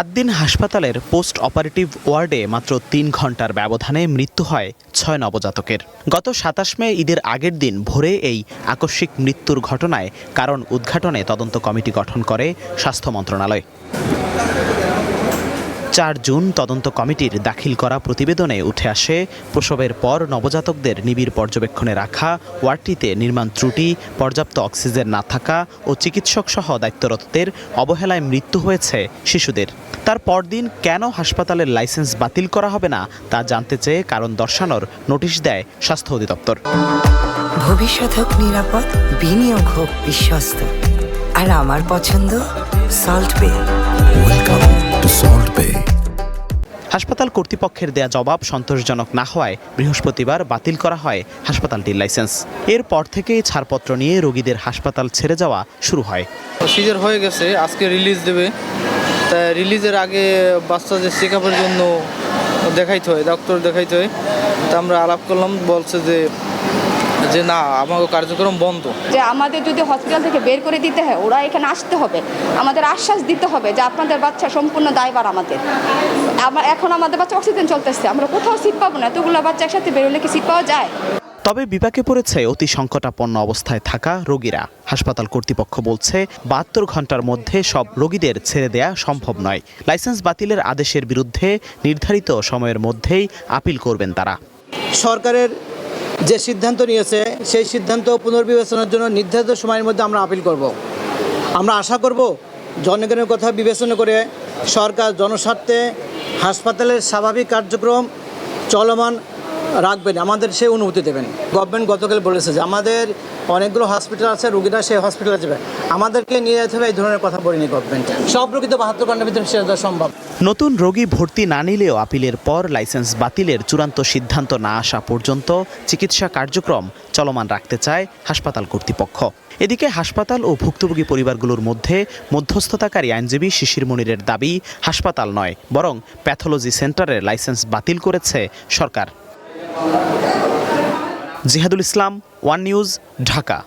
আদ্দিন হাসপাতালের post operative ওয়ার্ডে মাত্র ৩ ঘন্টার ব্যবধানে মৃত্যু হয় ৬ নবজাতকের। গত ২৭ মে ঈদের আগের দিন ভোরে এই আকস্মিক মৃত্যুর ঘটনায় কারণ উদ্ঘাটনে তদন্ত কমিটি গঠন করে স্বাস্থ্য মন্ত্রণালয়। ৪ জুন তদন্ত কমিটির দাখিল করা প্রতিবেদনে উঠে আসে প্রসবের পর নবজাতকদের নিবিড় পর্যবেক্ষণে রাখা ওয়ার্ডটিতে নির্মাণ ত্রুটি, পর্যাপ্ত অক্সিজেন না থাকা ও চিকিৎসক সহ দায়িত্বরতদের অবহেলায় মৃত্যু হয়েছে শিশুদের। তার পরদিন কেন হাসপাতালের লাইসেন্স বাতিল করা হবে না তা জানতে চেয়ে কারণ দর্শানোর নোটিশ দেয় স্বাস্থ্য অধিদপ্তর। ভবিষ্যৎ হোক নিরাপদ, বিনিয়োগ হোক বিশ্বস্ত, আর আমার পছন্দ সল্ট বে। ওয়েলকাম টু সল্ট বে। হাসপাতাল কর্তৃপক্ষের দেয়া জবাব সন্তোষজনক না হওয়ায় বৃহস্পতিবার বাতিল করা হয় হাসপাতালটির লাইসেন্স। এরপর থেকেই ছাড়পত্র নিয়ে রোগীদের হাসপাতাল ছেড়ে যাওয়া শুরু হয়। সিজার হয়ে গেছে, আজকে রিলিজ দেবে। তা রিলিজের আগে বাচ্চাদের চেক আপের জন্য দেখাইতে হয়, ডক্টর দেখাইতে হয়। তা আমরা আলাপ করলাম, বলছে যে না, আমাকে কার্যক্রম বন্ধ। যে আমাদের যদি হসপিটাল থেকে বের করে দিতে হয়, ওরা এখানে আসতে হবে, আমাদের আশ্বাস দিতে হবে যে আপনাদের বাচ্চা সম্পূর্ণ দায়ভার আমাদের। এখন আমাদের বাচ্চা অক্সিজেন চলতেছে, আমরা কোথাও সিট পাবো না। এতগুলো বাচ্চা একসাথে বেরোলে কি সিট পাওয়া যায়? তবে বিপাকে পড়েছে অতি সংকটাপন্ন অবস্থায় থাকা রোগীরা। হাসপাতাল কর্তৃপক্ষ বলছে ৭২ ঘন্টার মধ্যে সব রোগীদের ছেড়ে দেয়া সম্ভব নয়। লাইসেন্স বাতিলের আদেশের বিরুদ্ধে নির্ধারিত সময়ের মধ্যেই আপিল করবেন তারা। সরকারের যে সিদ্ধান্ত নিয়েছে সেই সিদ্ধান্ত পুনর্বিবেচনার জন্য নির্ধারিত সময়ের মধ্যে আমরা আপিল করব। আমরা আশা করব জনগণের কথা বিবেচনা করে সরকার জনস্বার্থে হাসপাতালের স্বাভাবিক কার্যক্রম চলমান রাখবেন, আমাদের সেই অনুমতি দেবেন। গভর্নমেন্ট গতকাল বলেছে যে আমাদের অনেকগুলো হসপিটাল আছে, রোগীরা সেই হসপিটালে যাবে, আমাদেরকে নিয়ে যেতে হবে, এই ধরনের কথা বলেনি গভর্নমেন্ট। সব রোগী তো ৭২ ঘন্টার ভিতরে ছেড়ে দেওয়া সম্ভব। নতুন রোগী ভর্তি না নিলেও আপিলের পর লাইসেন্স বাতিলের চূড়ান্ত সিদ্ধান্ত না আসা পর্যন্ত চিকিৎসা কার্যক্রম চলমান রাখতে চায় হাসপাতাল কর্তৃপক্ষ। এদিকে হাসপাতাল ও ভুক্তভোগী পরিবারগুলোর মধ্যে মধ্যস্থতাকারী আইনজীবী শিশির মনিরের দাবি, হাসপাতাল নয় বরং প্যাথোলজি সেন্টারের লাইসেন্স বাতিল করেছে সরকার। জিহাদুল ইসলাম, ওয়ান নিউজ, ঢাকা।